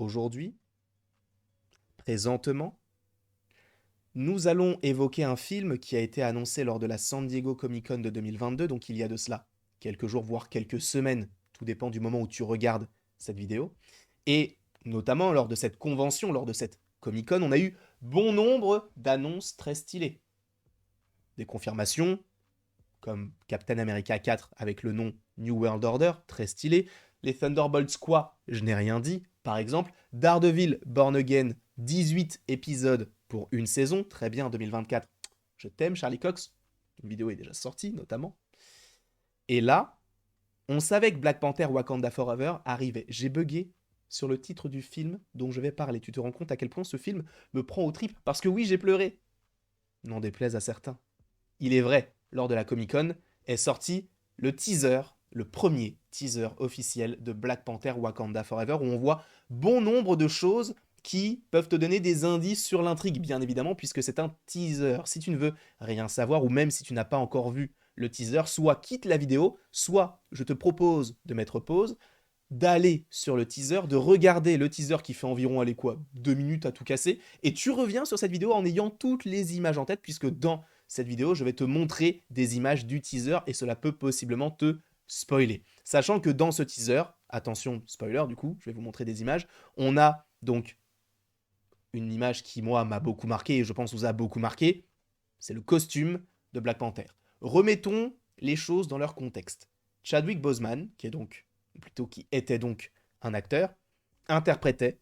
Aujourd'hui, présentement, nous allons évoquer un film qui a été annoncé lors de la San Diego Comic-Con de 2022, donc il y a de cela quelques jours, voire quelques semaines, tout dépend du moment où tu regardes cette vidéo. Et notamment lors de cette convention, lors de cette Comic-Con, on a eu bon nombre d'annonces très stylées. Des confirmations, comme Captain America 4 avec le nom New World Order, très stylé. Les Thunderbolts quoi, je n'ai rien dit, par exemple. Daredevil Born Again, 18 épisodes pour une saison, très bien 2024. Je t'aime Charlie Cox, une vidéo est déjà sortie notamment. Et là, on savait que Black Panther Wakanda Forever arrivait. J'ai bugué sur le titre du film dont je vais parler. Tu te rends compte à quel point ce film me prend aux tripes? Parce que oui, j'ai pleuré. N'en déplaise à certains. Il est vrai, lors de la Comic-Con, est sorti le teaser, le premier teaser officiel de Black Panther Wakanda Forever, où on voit bon nombre de choses qui peuvent te donner des indices sur l'intrigue, bien évidemment, puisque c'est un teaser. Si tu ne veux rien savoir, ou même si tu n'as pas encore vu le teaser, soit quitte la vidéo, soit je te propose de mettre pause, d'aller sur le teaser, de regarder le teaser qui fait environ, allez quoi, 2 minutes à tout casser, et tu reviens sur cette vidéo en ayant toutes les images en tête, puisque dans cette vidéo, je vais te montrer des images du teaser, et cela peut possiblement te spoiler. Sachant que dans ce teaser, attention, spoiler du coup, je vais vous montrer des images, on a donc une image qui, moi, m'a beaucoup marqué, et je pense vous a beaucoup marqué, c'est le costume de Black Panther. Remettons les choses dans leur contexte. Chadwick Boseman, qui était donc un acteur, interprétait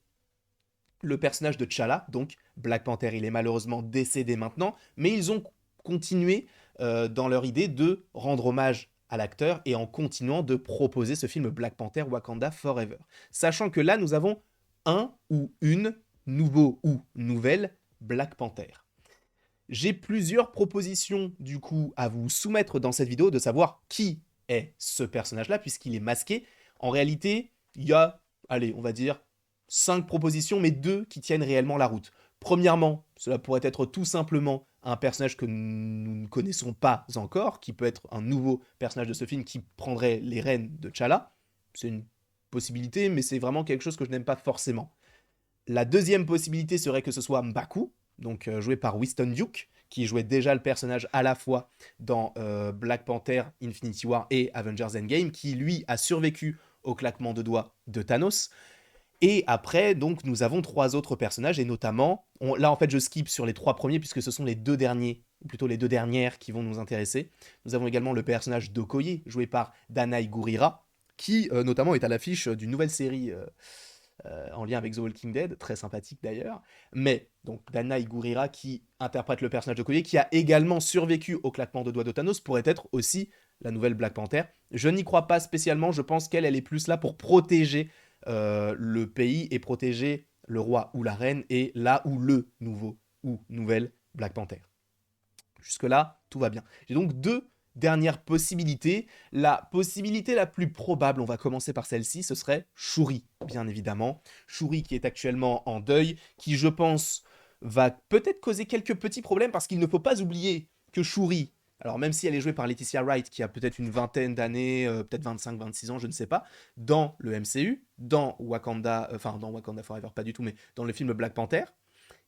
le personnage de T'Challa, donc Black Panther, il est malheureusement décédé maintenant, mais ils ont continué dans leur idée de rendre hommage à l'acteur et en continuant de proposer ce film Black Panther Wakanda Forever. Sachant que là, nous avons un ou une nouveau ou nouvelle Black Panther. J'ai plusieurs propositions du coup à vous soumettre dans cette vidéo de savoir qui est ce personnage-là puisqu'il est masqué. En réalité, il y a, allez, on va dire 5 propositions, mais 2 qui tiennent réellement la route. Premièrement, cela pourrait être tout simplement un personnage que nous ne connaissons pas encore, qui peut être un nouveau personnage de ce film qui prendrait les rênes de T'Challa. C'est une possibilité, mais c'est vraiment quelque chose que je n'aime pas forcément. La deuxième possibilité serait que ce soit M'Baku, donc joué par Winston Duke, qui jouait déjà le personnage à la fois dans Black Panther, Infinity War et Avengers Endgame, qui lui a survécu au claquement de doigts de Thanos. Et après, donc, nous avons 3 autres personnages, et notamment, là en fait je skip sur les 3 premiers, puisque ce sont les 2 derniers, ou plutôt les 2 dernières qui vont nous intéresser. Nous avons également le personnage d'Okoye, joué par Danai Gurira, qui notamment est à l'affiche d'une nouvelle série en lien avec The Walking Dead, très sympathique d'ailleurs. Mais, donc, Danai Gurira, qui interprète le personnage de Koye, qui a également survécu au claquement de doigts de Thanos, pourrait être aussi la nouvelle Black Panther. Je n'y crois pas spécialement, je pense qu'elle est plus là pour protéger le pays et protéger le roi ou la reine, et là où le nouveau ou nouvelle Black Panther. Jusque-là, tout va bien. J'ai donc 2 dernières possibilités. La possibilité la plus probable, on va commencer par celle-ci, ce serait Shuri, bien évidemment. Shuri qui est actuellement en deuil, qui je pense va peut-être causer quelques petits problèmes parce qu'il ne faut pas oublier que Shuri, alors même si elle est jouée par Letitia Wright, qui a peut-être une vingtaine d'années, peut-être 25-26 ans, je ne sais pas, dans le MCU, dans Wakanda, enfin dans Wakanda Forever, pas du tout, mais dans le film Black Panther,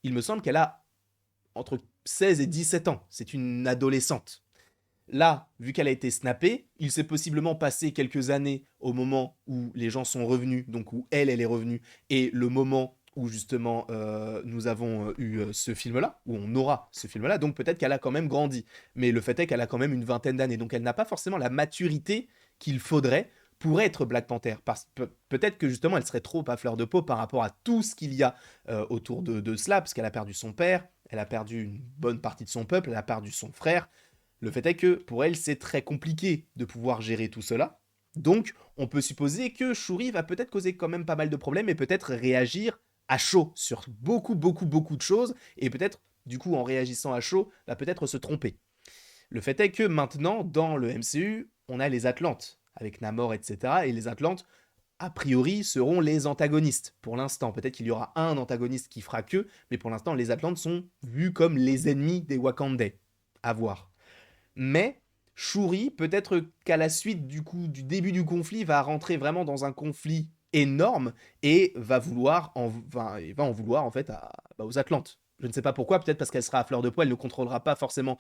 il me semble qu'elle a entre 16 et 17 ans. C'est une adolescente. Là, vu qu'elle a été snappée, il s'est possiblement passé quelques années au moment où les gens sont revenus, donc où elle est revenue, et le moment où justement nous avons eu ce film-là, où on aura ce film-là, donc peut-être qu'elle a quand même grandi. Mais le fait est qu'elle a quand même une vingtaine d'années, donc elle n'a pas forcément la maturité qu'il faudrait pour être Black Panther. Peut-être que justement elle serait trop à fleur de peau par rapport à tout ce qu'il y a autour de cela, parce qu'elle a perdu son père, elle a perdu une bonne partie de son peuple, elle a perdu son frère. Le fait est que pour elle, c'est très compliqué de pouvoir gérer tout cela. Donc, on peut supposer que Shuri va peut-être causer quand même pas mal de problèmes et peut-être réagir à chaud sur beaucoup de choses et peut-être, du coup, en réagissant à chaud, va peut-être se tromper. Le fait est que maintenant, dans le MCU, on a les Atlantes, avec Namor, etc. Et les Atlantes, a priori, seront les antagonistes pour l'instant. Peut-être qu'il y aura un antagoniste qui fera que, mais pour l'instant, les Atlantes sont vus comme les ennemis des Wakandais. À voir. Mais Shuri, peut-être qu'à la suite du début du conflit, va rentrer vraiment dans un conflit énorme et va en vouloir en fait aux Atlantes. Je ne sais pas pourquoi, peut-être parce qu'elle sera à fleur de poil, elle ne contrôlera pas forcément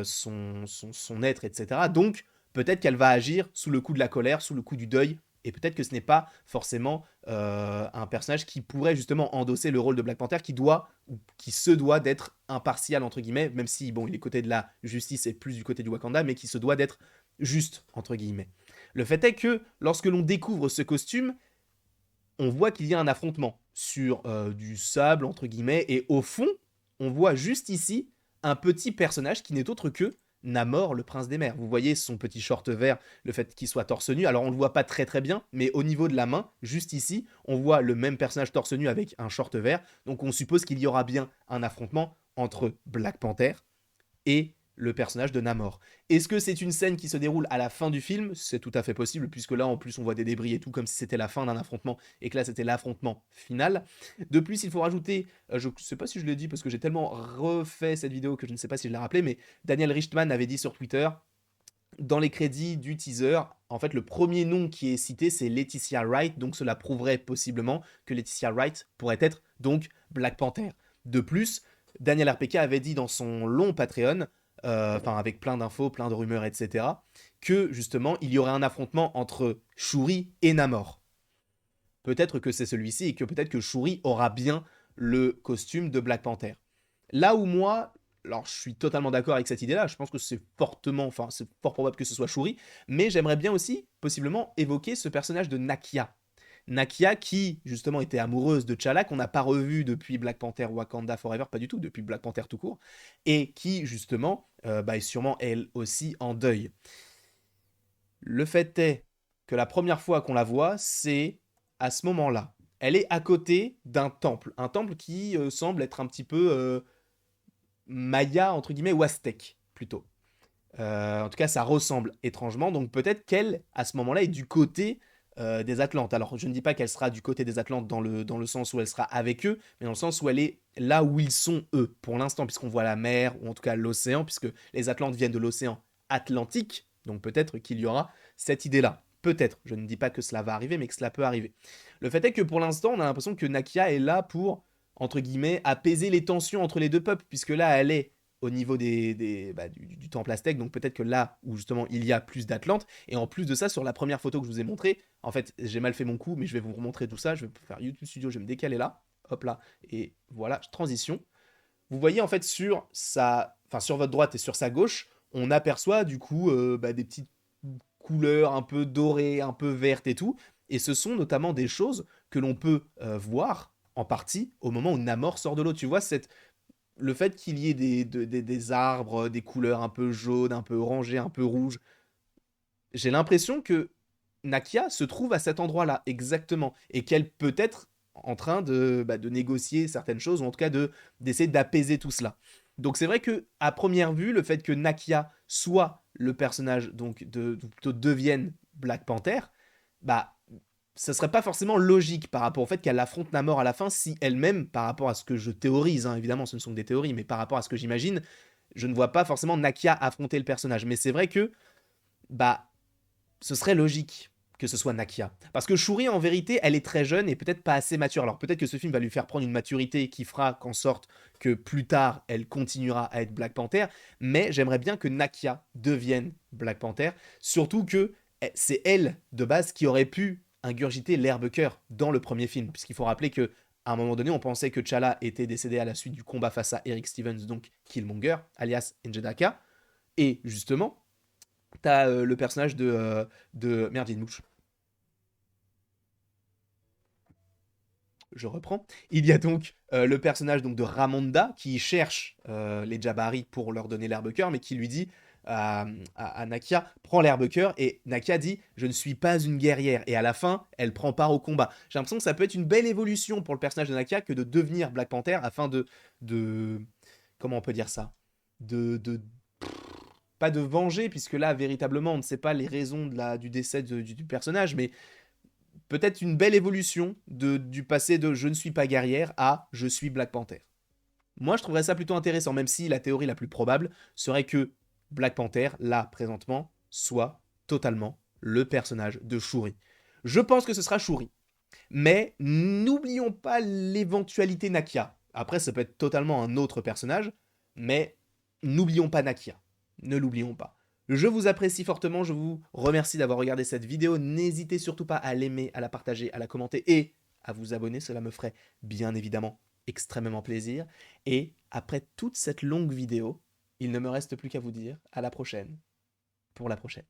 son être, etc. Donc, peut-être qu'elle va agir sous le coup de la colère, sous le coup du deuil, et peut-être que ce n'est pas forcément un personnage qui pourrait justement endosser le rôle de Black Panther, ou qui se doit d'être impartial, entre guillemets, même si, bon, il est côté de la justice et plus du côté du Wakanda, mais qui se doit d'être juste, entre guillemets. Le fait est que, lorsque l'on découvre ce costume, on voit qu'il y a un affrontement sur du sable, entre guillemets, et au fond, on voit juste ici un petit personnage qui n'est autre que Namor, le prince des mers. Vous voyez son petit short vert, le fait qu'il soit torse nu. Alors on le voit pas très très bien, mais au niveau de la main, juste ici, on voit le même personnage torse nu avec un short vert. Donc on suppose qu'il y aura bien un affrontement entre Black Panther et le personnage de Namor. Est-ce que c'est une scène qui se déroule à la fin du film? C'est tout à fait possible, puisque là, en plus, on voit des débris et tout, comme si c'était la fin d'un affrontement, et que là, c'était l'affrontement final. De plus, il faut rajouter, je ne sais pas si je l'ai dit, parce que j'ai tellement refait cette vidéo que je ne sais pas si je l'ai rappelé, mais Daniel Richtman avait dit sur Twitter, dans les crédits du teaser, en fait, le premier nom qui est cité, c'est Letitia Wright, donc cela prouverait possiblement que Letitia Wright pourrait être donc Black Panther. De plus, Daniel RPK avait dit dans son long Patreon, avec plein d'infos, plein de rumeurs, etc., que justement, il y aurait un affrontement entre Shuri et Namor. Peut-être que c'est celui-ci et que peut-être que Shuri aura bien le costume de Black Panther. Là où moi, alors je suis totalement d'accord avec cette idée-là, je pense que c'est c'est fort probable que ce soit Shuri, mais j'aimerais bien aussi, possiblement, évoquer ce personnage de Nakia. Nakia qui, justement, était amoureuse de T'Challa, qu'on n'a pas revu depuis Black Panther Wakanda Forever, pas du tout, depuis Black Panther tout court, et qui, justement, est sûrement elle aussi en deuil. Le fait est que la première fois qu'on la voit, c'est à ce moment-là. Elle est à côté d'un temple, un temple qui semble être un petit peu maya, entre guillemets, ou aztèque, plutôt. En tout cas, ça ressemble étrangement, donc peut-être qu'elle, à ce moment-là, est du côté des Atlantes. Alors, je ne dis pas qu'elle sera du côté des Atlantes dans le sens où elle sera avec eux, mais dans le sens où elle est là où ils sont, eux, pour l'instant, puisqu'on voit la mer, ou en tout cas l'océan, puisque les Atlantes viennent de l'océan Atlantique, donc peut-être qu'il y aura cette idée-là. Peut-être, je ne dis pas que cela va arriver, mais que cela peut arriver. Le fait est que pour l'instant, on a l'impression que Nakia est là pour, entre guillemets, apaiser les tensions entre les deux peuples, puisque là, elle est au niveau du temple aztèque, donc peut-être que là où justement il y a plus d'Atlantes, et en plus de ça, sur la première photo que je vous ai montrée, en fait j'ai mal fait mon coup, mais je vais vous remontrer tout ça, je vais faire YouTube Studio, je vais me décaler là, hop là, et voilà, transition. Vous voyez en fait sur votre droite et sur sa gauche, on aperçoit du coup des petites couleurs un peu dorées, un peu vertes et tout, et ce sont notamment des choses que l'on peut voir en partie au moment où Namor sort de l'eau. Tu vois le fait qu'il y ait des arbres, des couleurs un peu jaunes, un peu orangées, un peu rouges, j'ai l'impression que Nakia se trouve à cet endroit-là, exactement, et qu'elle peut être en train de négocier certaines choses, ou en tout cas d'essayer d'apaiser tout cela. Donc c'est vrai que à première vue, le fait que Nakia soit le personnage, ou plutôt devienne Black Panther, bah ce serait pas forcément logique par rapport au fait qu'elle affronte Namor à la fin, si elle-même, par rapport à ce que je théorise, hein, évidemment ce ne sont que des théories, mais par rapport à ce que j'imagine, je ne vois pas forcément Nakia affronter le personnage. Mais c'est vrai que bah ce serait logique que ce soit Nakia. Parce que Shuri, en vérité, elle est très jeune et peut-être pas assez mature. Alors peut-être que ce film va lui faire prendre une maturité qui fera qu'en sorte que plus tard, elle continuera à être Black Panther, mais j'aimerais bien que Nakia devienne Black Panther, surtout que c'est elle, de base, qui aurait pu ingurgiter l'herbe cœur dans le premier film, puisqu'il faut rappeler que à un moment donné, on pensait que T'Challa était décédé à la suite du combat face à Eric Stevens, donc Killmonger, alias Njedaka, et justement, t'as le personnage de... Merde, il y a une mouche. Je reprends. Il y a donc le personnage donc, de Ramonda qui cherche les Jabari pour leur donner l'herbe cœur, mais qui lui dit à Nakia, prends l'herbe cœur, et Nakia dit, je ne suis pas une guerrière, et à la fin, elle prend part au combat. J'ai l'impression que ça peut être une belle évolution pour le personnage de Nakia que de devenir Black Panther afin de comment on peut dire ça de pas de venger, puisque là, véritablement, on ne sait pas les raisons du décès du personnage, mais peut-être une belle évolution du passé de je ne suis pas guerrière à je suis Black Panther. Moi, je trouverais ça plutôt intéressant, même si la théorie la plus probable serait que Black Panther, là, présentement, soit totalement le personnage de Shuri. Je pense que ce sera Shuri. Mais n'oublions pas l'éventualité Nakia. Après, ça peut être totalement un autre personnage, mais n'oublions pas Nakia. Ne l'oublions pas. Je vous apprécie fortement, je vous remercie d'avoir regardé cette vidéo. N'hésitez surtout pas à l'aimer, à la partager, à la commenter et à vous abonner. Cela me ferait bien évidemment extrêmement plaisir. Et après toute cette longue vidéo, il ne me reste plus qu'à vous dire à la prochaine pour la prochaine.